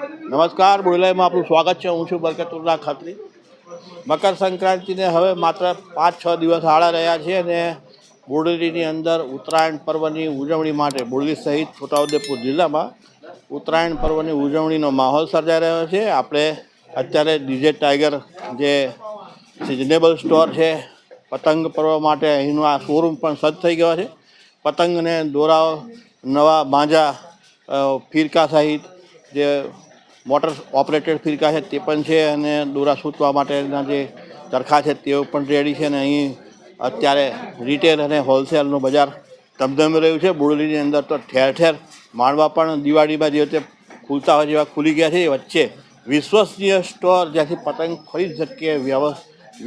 નમસ્કાર, બોલાઈમાં આપનું સ્વાગત છે. હું છું બરકતુલ્લા ખત્રી. મકર સંક્રાંતિને હવે માત્ર 5-6 દિવસ આડા રહ્યા છે અને બોડેલીની અંદર ઉત્તરાયણ પર્વની ઉજવણી માટે બોડેલી સહિત છોટાઉદેપુર જિલ્લામાં ઉત્તરાયણ પર્વની ઉજવણીનો માહોલ સર્જાઈ રહ્યો છે. આપણે અત્યારે ડીજે ટાઈગર જે સિઝનેબલ સ્ટોર છે, પતંગ પર્વ માટે અહીંનો આ શોરૂમ પણ સજ્જ થઈ ગયો છે. પતંગ અને દોરાઓ, નવા બાંજા, ફિરકા સહિત જે મોટર ઓપરેટેડ ફિરકા છે તે પણ છે અને દોરા સૂતવા માટેના જે ચરખા છે તેઓ પણ રેડી છે. અને અહીં અત્યારે રિટેલ અને હોલસેલનું બજાર ધમધમી રહ્યું છે. બોડેલીની અંદર તો ઠેર ઠેર માળવા પણ દિવાળીમાં જે રીતે ખુલતા હોય જેવા ખુલી ગયા છે. એ વચ્ચે વિશ્વસનીય સ્ટોર જ્યાંથી પતંગ ખરીદી શકીએ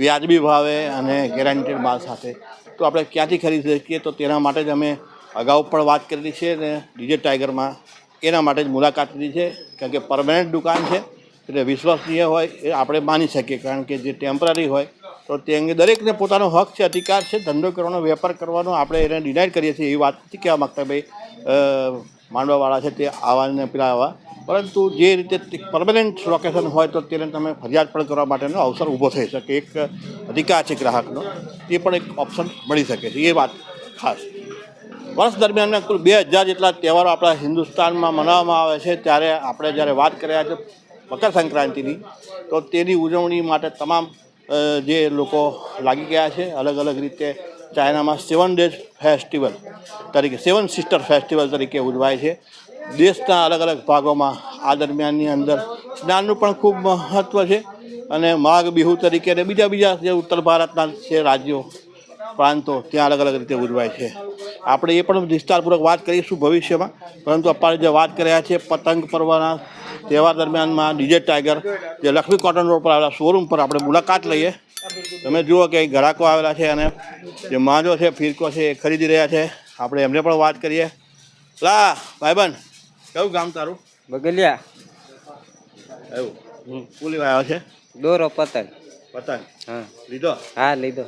વ્યાજબી ભાવે અને ગેરંટેડ માલ સાથે, તો આપણે ક્યાંથી ખરીદી શકીએ? તો તેના માટે જ અમે અગાઉ પણ વાત કરેલી છે અને ડીજે ટાઈગરમાં એના માટે જ મુલાકાત લીધી છે. કારણ કે પરમેનન્ટ દુકાન છે એટલે વિશ્વસનીય હોય એ આપણે માની શકીએ. કારણ કે જે ટેમ્પરરી હોય તો તે અંગે દરેકને પોતાનો હક છે, અધિકાર છે. ધંધો કરવાનો, વેપાર કરવાનો આપણે એને ડિનાઇડ કરીએ છીએ એવી વાત નથી કહેવા માગતા ભાઈ માંડવાવાળા છે તે આવાને પેલા આવા, પરંતુ જે રીતે પરમનન્ટ લોકેશન હોય તો તેને તમે ફરિયાદ પણ કરવા માટેનો અવસર ઊભો થઈ શકે. એક અધિકાર છે ગ્રાહકનો, એ પણ એક ઓપ્શન મળી શકે છે. એ વાત ખાસ વર્ષ દરમિયાન કુલ 2000 જેટલા તહેવારો આપણા હિન્દુસ્તાનમાં મનાવવામાં આવે છે. ત્યારે આપણે જ્યારે વાત કર્યા છે મકર સંક્રાંતિની, તો તેની ઉજવણી માટે તમામ જે લોકો લાગી ગયા છે. અલગ અલગ રીતે ચાઇનામાં 7 ડેઝ ફેસ્ટિવલ તરીકે 7 સિસ્ટર ફેસ્ટિવલ તરીકે ઉજવાય છે દેશના અલગ અલગ ભાગોમાં. આ દરમિયાનની અંદર સ્નાનનું પણ ખૂબ મહત્ત્વ છે અને માઘ બિહુ તરીકે અને બીજા જે ઉત્તર ભારતના છે રાજ્યો, પ્રાંતો, ત્યાં અલગ અલગ રીતે ઉજવાય છે. આપણે એ પણ વિસ્તારપૂર્વક વાત કરીશું ભવિષ્યમાં, પરંતુ આપણે જે વાત કર્યા છે પતંગ પર્વના તહેવાર દરમિયાનમાં ડીજે ટાઈગર જે લક્ષ્મી કોટન રોડ પર આવેલા શોરૂમ પર આપણે મુલાકાત લઈએ. તમે જુઓ કે અહીં ગ્રાહકો આવેલા છે અને જે માંજો છે, ફિરકો છે એ ખરીદી રહ્યા છે. આપણે એમને પણ વાત કરીએ. લા ભાઈબંધ, કયું ગામ તારું? બગલિયા. એવું શું લેવા આવ્યો છે? દોરો પતંગ. પતંગ હા લીધો? હા લીધો.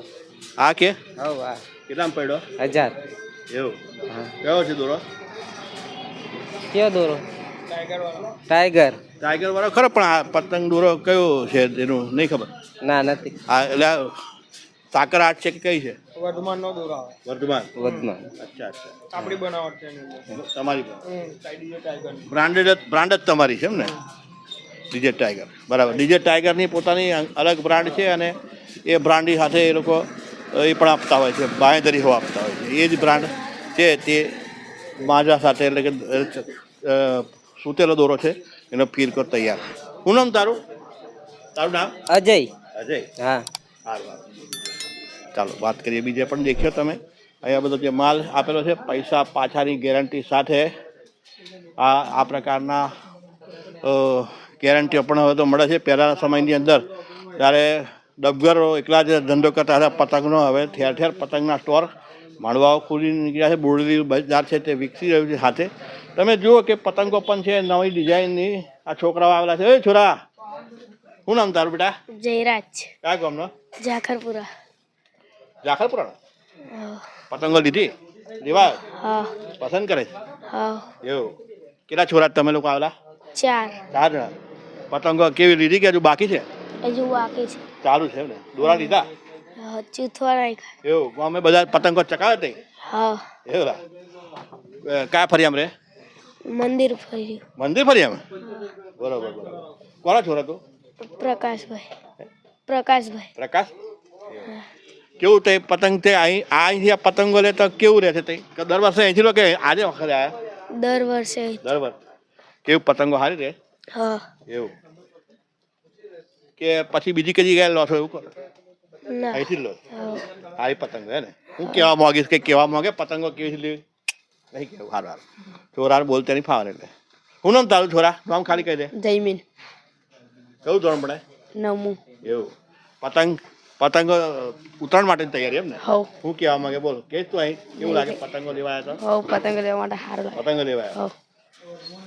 આ કે હવ હા. કેટલામાં પડ્યો? 1000. એવું? હા. કયો છે દોરો? કયો દોરો? ટાઈગર. ટાઈગર વાળો ખરો, પણ આ પતંગ દોરો કયો છે એનું નહીં ખબર. ના નથી. આ એટલે સાકર આર્ટ છે કે કઈ છે? વર્ધમાનનો દોરો આવે. વર્ધમાન. અચ્છા અચ્છા. આપણી બનાવટ છે તમારી બ્રાન્ડ જ તમારી છે એમ ને? ડીજે ટાઈગર, બરાબર. ડીજે ટાઈગરની પોતાની અલગ બ્રાન્ડ છે અને એ બ્રાન્ડની સાથે એ લોકો એ પણ આપતા હોય છે, બાંયધરી આપતા હોય છે. એ જ બ્રાન્ડ છે તે માજા સાથે, એટલે કે સૂતેલો દોરો છે એનો ફિરકો તૈયાર. શું નામ તારું? તારું નામ? અજય. અજય. હા. સારું, ચાલો વાત કરીએ. બીજે પણ દેખ્યો તમે અહીંયા બધો જે માલ આપેલો છે પૈસા પાછાની ગેરંટી સાથે. આ પ્રકારના ગેરંટીઓ પણ હવે તો મળે છે. પહેલાંના સમયની અંદર ત્યારે ડબગરો એકલા જ ધંધો કરતા હતા પતંગનો. હવે ઠેર ઠેર પતંગના સ્ટોર, માંડવાઓ ખુલી નીકળ્યા છે. બોડેલી બજાર છે તે વિકસી રહ્યું છે. સાથે તમે જુઓ કે પતંગો પણ છે નવી ડિઝાઇનની. આ છોકરાઓ આવેલા છે. એ છોરા, શું નામ તારું બેટા? જયરાજ. કયા ગામનો? જાખરપુરા. જાખરપુરા. પતંગો લીધી? લેવા હા. પસંદ કરે છે? હા. એવું? કેટલા છોરા તમે લોકો આવેલા? 4. 4 જણા. પતંગો કેવી લીધી કે હજુ બાકી છે? હજુ બાકી છે. ચાલુ છે ને? દોરા લીધા? ચૂથવા નાખ્યા. એવું? અમે બધા પતંગો ચકાવે તે? હા. એવું? કયા ફરિયામ રે? મંદિર ફર્યું. મંદિર ફરિયામ? બરોબર બરોબર. કોના છોરા તું? પ્રકાશભાઈ. પ્રકાશ. કેવું તે પતંગ તે અહીંથી આ પતંગો લે તો કેવું રહે છે તે? દર વર્ષે અહીંથી લો કે આજે વખતે આવ્યા? દર વર્ષે. દર વર્ષે. કેવું પતંગો સારી રહે? હા. એવું કે પછી બીજી કઈ જગ્યાએ લો છો? એવું કરો? ના. અહીંથી જ લો? સારી પતંગ હે ને? હું કહેવા માંગીશ કે કહેવા માંગે પતંગો કેવી લેવી નહીં કેવું? સારું સારું. છોરા બોલતે નહીં ફાવે એટલે. શું નામ તારું છોરા? નામ ખાલી કહી દે. જયમીન. કયું ધોરણ પડે? 9મું. એવું? પતંગો ઉત્તરાયણ માટેની તૈયારી એમ ને? હવ. હું કહેવા માંગે બોલ કે તું અહીં કેવું લાગે પતંગો લેવા આવ્યા તો? હવ પતંગ લેવા માટે સારું લાગે. પતંગો લેવા આવ્યા? હવ.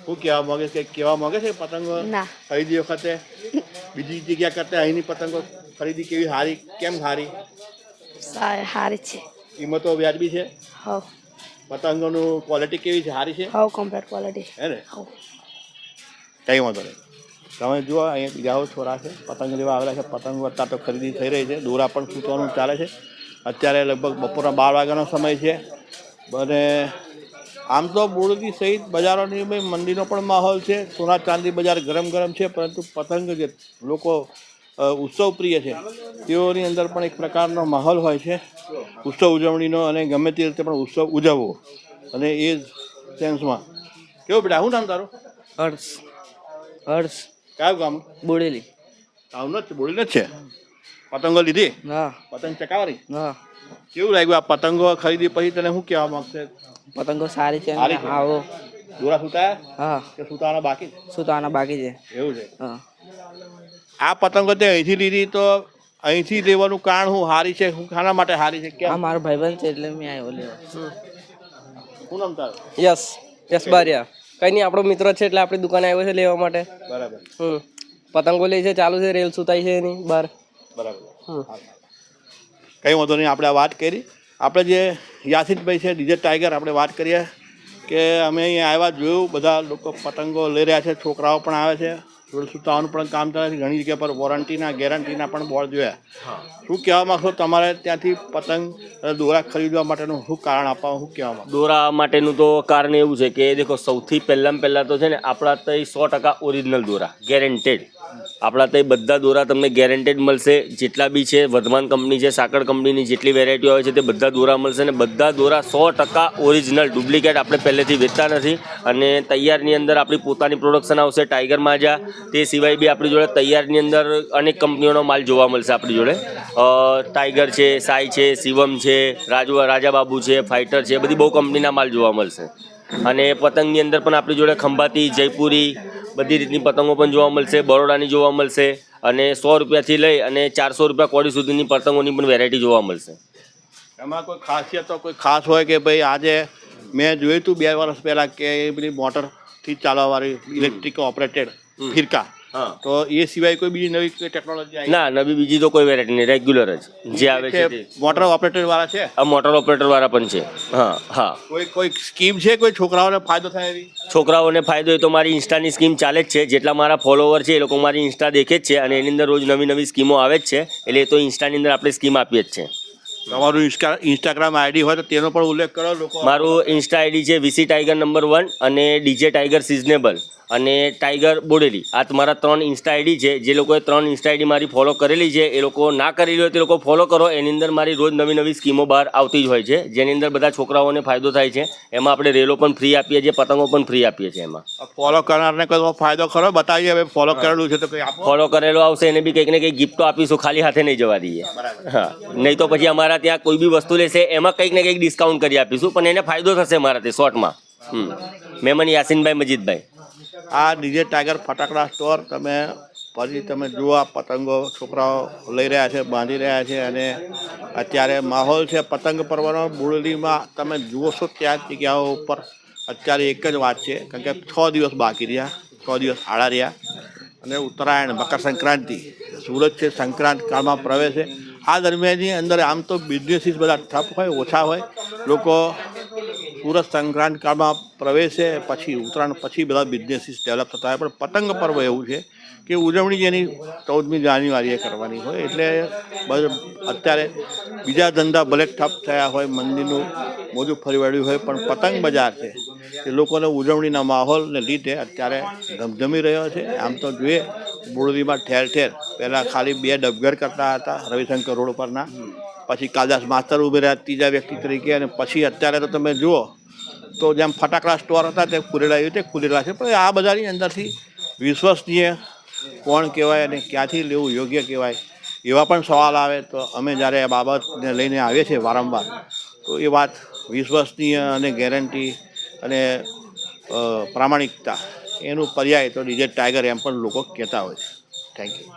હું કહેવા માંગે કે કહેવા માંગે છે પતંગો ના. ખરીદી વખતે બીજી જગ્યા કરતા અહીંની પતંગો ખરીદી કેવી સારી? કેમ સારી? સારી છે. કિંમતો વ્યાજબી છે? હવ. પતંગોનું ક્વોલિટી કેવી છે? સારી છે? હવ કમ્પ્લીટ ક્વોલિટી. હે ને? હવ. કઈ વાંધો નહીં. તમે જુઓ અહીંયા બીજા છોરા છે પતંગ લેવા આવેલા છે. પતંગ અત્યારે તો ખરીદી થઈ રહી છે. દોરા પણ સૂચવાનું ચાલે છે. અત્યારે લગભગ બપોરના 12 વાગ્યાનો સમય છે. અને આમ તો બોરડી સહિત બજારોની મંદીનો પણ માહોલ છે. સોના ચાંદી બજાર ગરમ ગરમ છે, પરંતુ પતંગ જે લોકો ઉત્સવ પ્રિય છે તેઓની અંદર પણ એક પ્રકારનો માહોલ હોય છે ઉત્સવ ઉજવણીનો, અને ગમે તે રીતે પણ ઉત્સવ ઉજવવો. અને એ સેન્સમાં કેવું બેટા, શું નામ તારું? હર્ષ કયું ગામ? બોડેલી. ગામનો જ બોડીને જ છે. પતંગો લીધી? હા પતંગ ચકાવરી? હા. કેવું લાગ્યું આ પતંગો ખરીદી પછી? તને શું કહેવા માંગશે? પતંગો સારી છે. સારી છે. આવો. દોરા સુતાયા હા, કે સુતાવાના બાકી? સુતાવાના બાકી છે. એવું છે. હા. આ પતંગો તે અહીંથી લીધી, તો અહીંથી લેવાનું કારણ શું? હારી છે? શું ખાના માટે હારી છે? આ કેમ? મારો ભાઈબંધ છે એટલે મેં આવ્યો લેવા. શું નામ તારું? યસ બારિયા. કઈ નહીં, આપણો મિત્ર છે એટલે આપણી દુકાને આવ્યો છે લેવા માટે. બરાબર પતંગો લે છે, ચાલુ છે, રેલ સુતાઈ છે એની બહાર. બરાબર. કંઈ વાંધો નહીં. આપણે આ વાત કરી. આપણે જે યાસીનભાઈ છે ડીજે ટાઈગર, આપણે વાત કરીએ કે અમે અહીંયા આવ્યા, જોયું બધા લોકો પતંગો લઈ રહ્યા છે. છોકરાઓ પણ આવે છે. રોડ સુતાવાનું પણ કામ ચાલે છે. ઘણી જગ્યા પર વોરંટીના ગેરંટીના પણ બોર્ડ જોયા. શું કહેવા માંગશો? તમારે ત્યાંથી પતંગ દોરા ખરીદવા માટેનું શું કારણ આપવા, શું કહેવા માંગો? દોરા માટેનું તો કારણ એવું છે કે દેખો, સૌથી પહેલાં તો છે ને આપણા ત્યાં 100% ઓરિજિનલ દોરા ગેરેન્ટેડ. આપણા ત્યાં બધા દોરા તમને ગેરેન્ટેડ મળશે. જેટલા બી છે, વર્ધમાન કંપની છે, સાકળ કંપનીની જેટલી વેરાયટીઓ આવે છે તે બધા દોરા મળશે. ને બધા દોરા 100% ઓરિજિનલ, ડુપ્લિકેટ આપણે પહેલેથી વેચતા નથી. અને તૈયારની અંદર આપણી પોતાની પ્રોડક્શન આવશે ટાઈગર માજા. તે સિવાય બી આપણી જોડે તૈયારની અંદર અનેક કંપનીઓનો માલ જોવા મળશે આપણી જોડે. ટાઈગર છે, સાઈ છે, શિવમ છે, રાજાબાબુ છે, ફાઇટર છે, બધી બહુ કંપનીના માલ જોવા મળશે. અને પતંગની અંદર પણ આપણી જોડે ખંભાતી, જયપુરી, બધી રીતની પતંગો પણ જોવા મળશે. બરોડાની જોવા મળશે. અને 100 રૂપિયાથી લઈ અને 400 રૂપિયા કોડી સુધીની પતંગોની પણ વેરાયટી જોવા મળશે. એમાં કોઈ ખાસિયત તો કોઈ ખાસ હોય કે ભાઈ આજે મેં જોયું હતું 2 વર્ષ પહેલાં કે એ બધી મોટરથી ચાલવાવાળી ઇલેક્ટ્રિક ઓપરેટેડ ફિરકા, તો એ સિવાય કોઈ બીજી નવી કોઈ ટેકનોલોજી આવી? ના, નવી બીજી તો કોઈ વેરાયટી નહીં, રેગ્યુલર જ જે આવે છે તે. મોટર ઓપરેટેડ વાળા છે? આ મોટર ઓપરેટર વાળા પણ છે. હા હા. કોઈ સ્કીમ છે કોઈ છોકરાઓને ફાયદો થાય એવી? છોકરાઓને ફાયદો એ તો મારી ઇન્સ્ટાની સ્કીમ ચાલે જ છે. જેટલા મારા ફોલોવર છે એ લોકો મારી ઇન્સ્ટા દેખે જ છે, અને એની અંદર રોજ નવી નવી સ્કીમો આવે જ છે. એટલે એ તો ઇન્સ્ટાની અંદર આપણે સ્કીમ આપીએ જ છે. તમારું ઇન્સ્ટાગ્રામ આઈડી હોય તો તેનો પણ ઉલ્લેખ કરો. લોકો મારું ઇન્સ્ટા આઈડી છે VC ટાઈગર નંબર 1 અને DJ ટાઈગર સિઝનેબલ અને ટાઈગર બોડેલી. આ તમારા 3 ઇન્સ્ટા આઈડી છે. જે લોકોએ 3 ઇન્સ્ટા આઈડી મારી ફોલો કરેલી છે એ લોકો ના કરેલી હોય તે લોકો ફોલો કરો. એની અંદર મારી રોજ નવી નવી સ્કીમો બહાર આવતી જ હોય છે, જેની અંદર બધા છોકરાઓને ફાયદો થાય છે. એમાં આપણે રેલો પણ ફ્રી આપીએ છીએ, પતંગો પણ ફ્રી આપીએ છીએ. એમાં ફોલો કરનારને કોઈ ફાયદો ખરો? બતાવીએ હવે ફોલો કરેલું છે તો કંઈ આપો. ફોલો કરેલો આવશે એને બી કંઈક ને કંઈક ગિફ્ટો આપીશું, ખાલી હાથે નહીં જવા દઈએ. હા, નહીં તો પછી અમારા ત્યાં કોઈ બી વસ્તુ લેશે એમાં કંઈક ને કંઈક ડિસ્કાઉન્ટ કરી આપીશું, પણ એને ફાયદો થશે મારાથી શોર્ટમાં. મહેમાન યાસીનભાઈ મજીદભાઈ. આ ડીજે ટાઈગર ફટાકડા સ્ટોર તમે જુઓ, આ પતંગો છોકરાઓ લઈ રહ્યા છે, બાંધી રહ્યા છે. અને અત્યારે માહોલ છે પતંગ પર્વનો. બોડેલીમાં તમે જુઓ છો ત્યાં જગ્યાઓ ઉપર અત્યારે એક જ વાત છે, કારણ કે 6 દિવસ બાકી રહ્યા, 6 દિવસ આડા રહ્યા. અને ઉત્તરાયણ, મકર સંક્રાંતિ, સુરત છે સંક્રાંત કાળમાં પ્રવેશે. આ દરમિયાનની અંદર આમ તો બિઝનેસીસ બધા ઠપ હોય, ઓછા હોય. લોકો સુરત સંક્રાંત કાળમાં પ્રવેશે પછી ઉત્તરાયણ પછી બધા બિઝનેસીસ ડેવલપ થતા હોય. પણ પતંગ પર્વ એવું છે કે ઉજવણી જેની 14મી જાન્યુઆરીએ કરવાની હોય. એટલે અત્યારે બીજા ધંધા ભલે ઠપ થયા હોય, મંદિરનું મોજું ફરી વળ્યું હોય, પણ પતંગ બજાર છે એ લોકોને ઉજવણીના માહોલને લીધે અત્યારે ધમધમી રહ્યો છે. આમ તો જોઈએ બોડેલીમાં ઠેર ઠેર પહેલાં ખાલી 2 ડબગર કરતા હતા રવિશંકર રોડ પરના, પછી કાલિદાસ માસ્તર ઉભે રહ્યા ત્રીજા વ્યક્તિ તરીકે, અને પછી અત્યારે તો તમે જુઓ તો જેમ ફટાકડા સ્ટોર હતા તે ખુલેલા એવી રીતે ખુલેલા છે. પણ આ બધાની અંદરથી વિશ્વસનીય કોણ કહેવાય અને ક્યાંથી લેવું યોગ્ય કહેવાય એવા પણ સવાલ આવે. તો અમે જ્યારે આ બાબતને લઈને આવીએ છીએ વારંવાર, તો એ વાત વિશ્વસનીય અને ગેરંટી અને પ્રામાણિકતા એનું પર્યાય તો ડીજે ટાઈગર એમ પણ લોકો કહેતા હોય છે. Thank you.